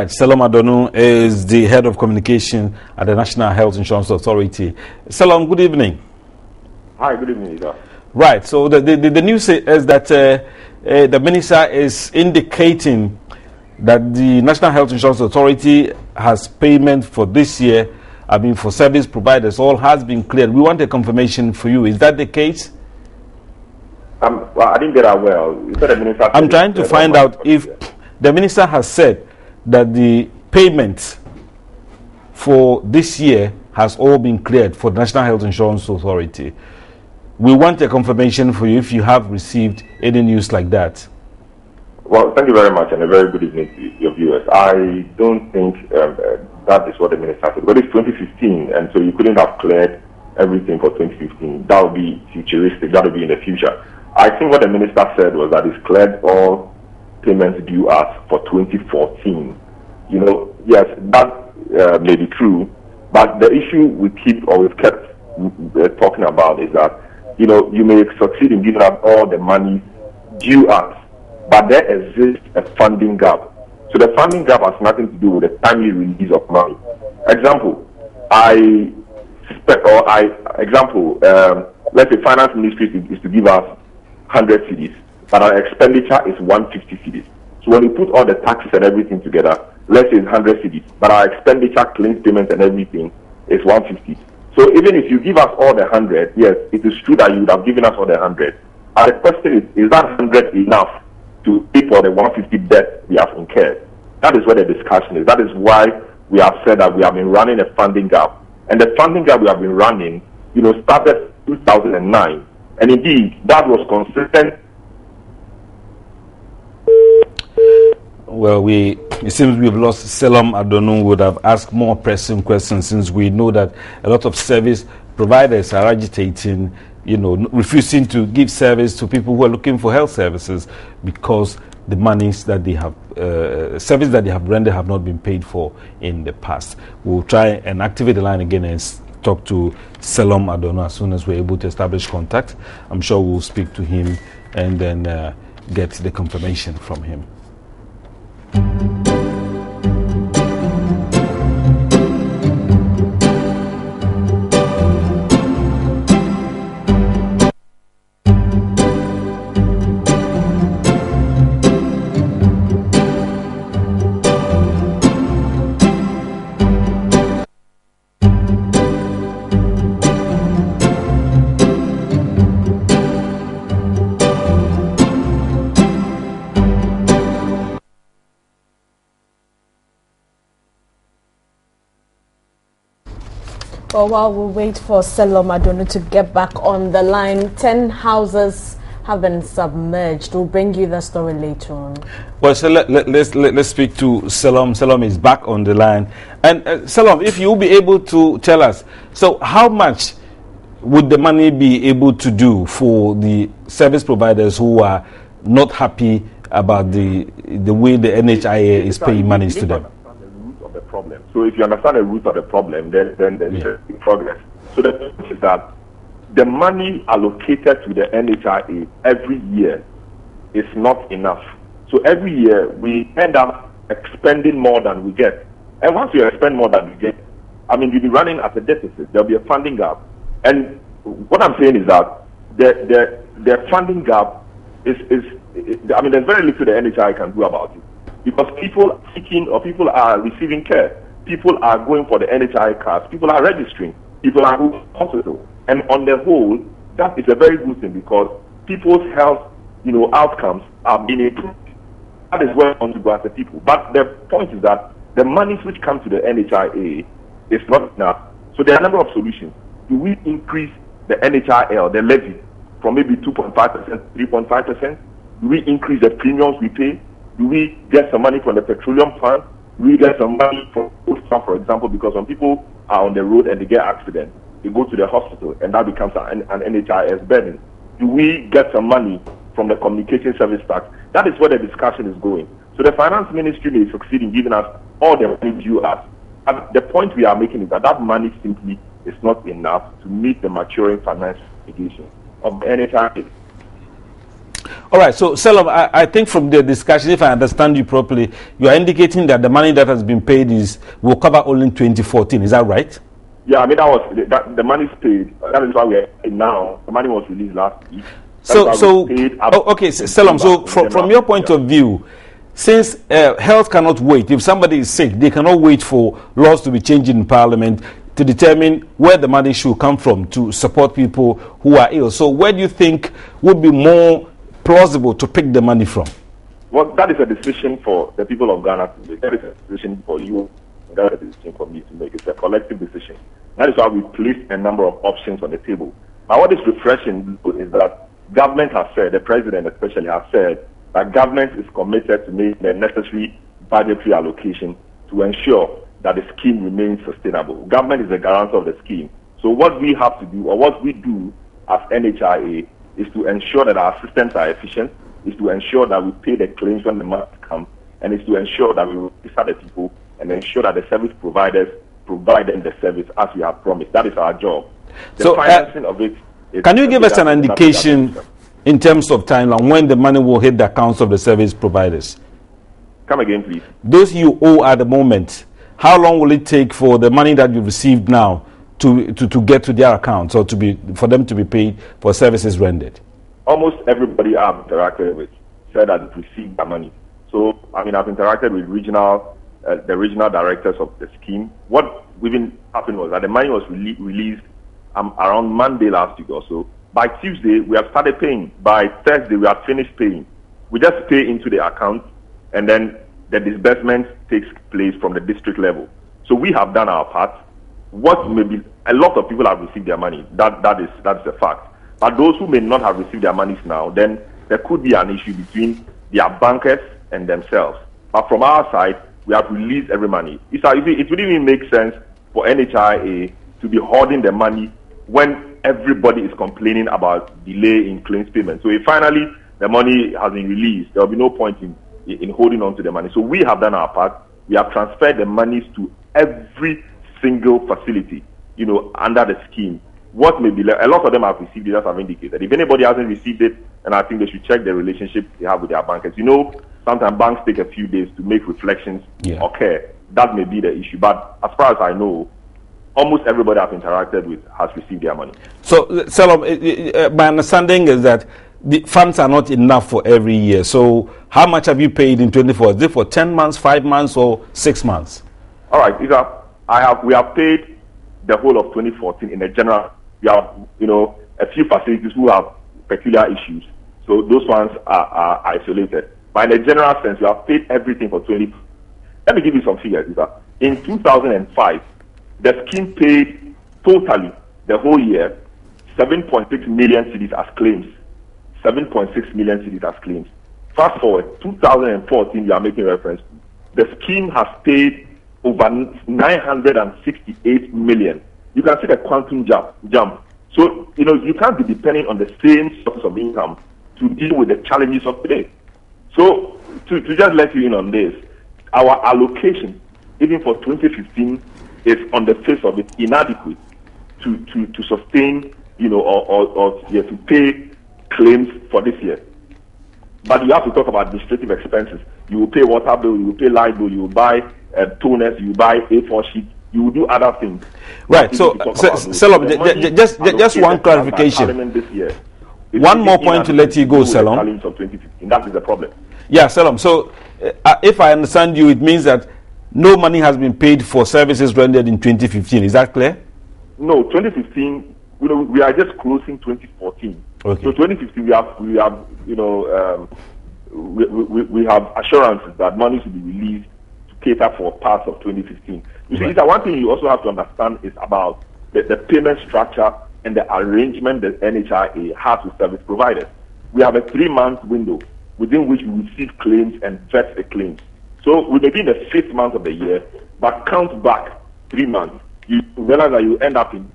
Selam Adonu is the head of communication at the National Health Insurance Authority. Selam, good evening. Hi, good evening, sir. Right, so the news is that the minister is indicating that the National Health Insurance Authority has payment for this year, for service providers, all has been cleared. We want a confirmation for you. Is that the case? Well, I didn't get that well. You said the minister. I'm trying to find out if the minister has said that the payment for this year has all been cleared for the National Health Insurance Authority. We want a confirmation for you if you have received any news like that. Well, thank you very much, and a very good evening to your viewers. I don't think that is what the minister said, but it's 2015, and so you couldn't have cleared everything for 2015. That would be futuristic. That would be in the future. I think what the minister said was that it's cleared all payments due us for 2014. Yes, that may be true, but the issue we kept talking about is that, you may succeed in giving us all the money due us, but there exists a funding gap. So the funding gap has nothing to do with the timely release of money. Example, let's say finance ministry is to give us 100 cedis, but our expenditure is 150 cedis. So when you put all the taxes and everything together, let's say it's 100 cedis, but our expenditure, claims payments and everything is 150. So even if you give us all the 100, yes, it is true that you would have given us all the 100. And the question is that 100 enough to pay for the 150 debt we have incurred? That is where the discussion is. That is why we have said that we have been running a funding gap. And the funding gap we have been running, started 2009. And indeed, that was consistent. Well, it seems we've lost Selam Adonu. Would have asked more pressing questions, since we know that a lot of service providers are agitating, refusing to give service to people who are looking for health services because the monies that they have, service that they have rendered have not been paid for in the past. We'll try and activate the line again and talk to Selam Adonu as soon as we're able to establish contact. I'm sure we'll speak to him and then get the confirmation from him. Well, while we wait for Selam Adonu to get back on the line, 10 houses have been submerged. We'll bring you the story later on. Well, so let's speak to Selam. Selam is back on the line. And Selam, if you'll be able to tell us, so how much would the money be able to do for the service providers who are not happy about the way the NHIA is paying monies to them? Problem. So if you understand the root of the problem, then there's progress. So the point is that the money allocated to the NHIA every year is not enough. So every year we end up expending more than we get. And once you expend more than we get, you'll be running at a deficit. There'll be a funding gap. And what I'm saying is that the funding gap is there's very little the NHIA can do about it. Because people are seeking or people are receiving care. People are going for the NHIA cards. People are registering. People are going to the hospital. And on the whole, that is a very good thing because people's health, outcomes are being improved. That is where I want to go as a people. But the point is that the monies which come to the NHIA is not enough. So there are a number of solutions. Do we increase the NHIL, the levy, from maybe 2.5% to 3.5%? Do we increase the premiums we pay? Do we get some money from the petroleum fund? Do we get some money from road fund, for example, because when people are on the road and they get accidents, they go to the hospital and that becomes an NHIS burden. Do we get some money from the communication service tax? That is where the discussion is going. So the finance ministry may succeed in giving us all the money due us. And the point we are making is that money simply is not enough to meet the maturing financial obligations of the NHIA. All right, so Selam, I think from the discussion, if I understand you properly, you are indicating that the money that has been paid will cover only 2014. Is that right? Yeah, I mean the money's paid. That is why we are now. The money was released last week. Okay, Selam. So from your point of view, since health cannot wait, if somebody is sick, they cannot wait for laws to be changed in Parliament to determine where the money should come from to support people who are ill. So where do you think would be more plausible to pick the money from? Well, that is a decision for the people of Ghana to make. That is a decision for you. That is a decision for me to make. It's a collective decision. That is why we placed a number of options on the table. Now, what is refreshing is that government has said, the president especially has said, that government is committed to make the necessary budgetary allocation to ensure that the scheme remains sustainable. Government is the guarantor of the scheme. So what we have to do, or what we do as NHIA, is to ensure that our systems are efficient, is to ensure that we pay the claims when the money comes, and is to ensure that we register the people and ensure that the service providers provide them the service as we have promised. That is our job. The financing of it is... Can you give us an indication in terms of timeline when the money will hit the accounts of the service providers? Come again, please. Those you owe at the moment, how long will it take for the money that you've received now to get to their accounts, or for them to be paid for services rendered? Almost everybody I've interacted with said that they've received their money. So, I mean, I've interacted with the regional directors of the scheme. What even happened was that the money was released around Monday last week or so. By Tuesday, we have started paying. By Thursday, we have finished paying. We just pay into the account, and then the disbursement takes place from the district level. So we have done our part. What may be, a lot of people have received their money. That is a fact. But those who may not have received their monies now, then there could be an issue between their bankers and themselves. But from our side, we have released every money. It wouldn't even make sense for NHIA to be hoarding the money when everybody is complaining about delay in claims payment. So if finally the money has been released, there will be no point in holding on to the money. So we have done our part. We have transferred the monies to every single facility, under the scheme. What may be a lot of them have received it, as I've indicated. If anybody hasn't received it, then I think they should check the relationship they have with their bankers. Sometimes banks take a few days to make reflections occur. That may be the issue. But as far as I know, almost everybody I've interacted with has received their money. So, Salam, my understanding is that the funds are not enough for every year. So, how much have you paid in 24? Is it for 10 months, 5 months, or 6 months? All right, we have paid the whole of 2014 in a general. We have, a few facilities who have peculiar issues. So those ones are isolated. But in a general sense, we have paid everything for 20. Let me give you some figures. In 2005, the scheme paid totally the whole year 7.6 million cedis as claims. 7.6 million cedis as claims. Fast forward, 2014, we are making reference. The scheme has paid over 968 million. You can see the quantum jump. So, you can't be depending on the same source of income to deal with the challenges of today. So, to just let you in on this, our allocation, even for 2015, is on the face of it inadequate to sustain, to pay claims for this year. But you have to talk about administrative expenses. You will pay water bill, you will pay light bill, you will buy toners, you will buy A4 sheets, you will do other things. Right. So, Salom, just one clarification. This year, one more point to let you go, Salom. That is the problem. Yeah, Salom. So, if I understand you, it means that no money has been paid for services rendered in 2015. Is that clear? No, 2015. We are just closing 2014. Okay. So 2015, we have assurances that money will be released to cater for parts of 2015. You see, one thing you also have to understand is about the payment structure and the arrangement that NHIA has with service providers. We have a 3-month window within which we receive claims and vet the claims. So we may be in the 5th month of the year, but count back 3 months. You realize that you end up in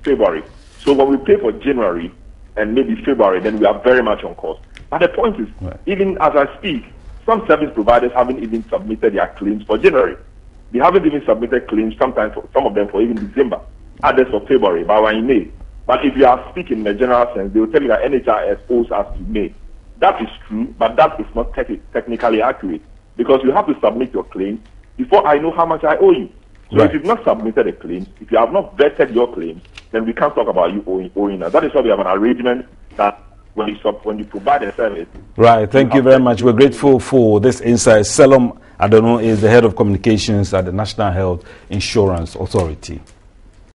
February. So when we pay for January and maybe February, then we are very much on course. But the point is, even as I speak, some service providers haven't even submitted their claims for January. They haven't even submitted claims, sometimes some of them for even December, others for February, but we're in May. But if you are speaking in a general sense, they will tell you that NHIS owes us to May. That is true, but that is not technically accurate, because you have to submit your claim before I know how much I owe you. So right. if you've not submitted a claim, if you have not vetted your claim, then we can't talk about you owing us. That is why we have an arrangement that when you provide a service. Right. Thank you very much. We're grateful for this insight. Selom Adonu is the head of communications at the National Health Insurance Authority.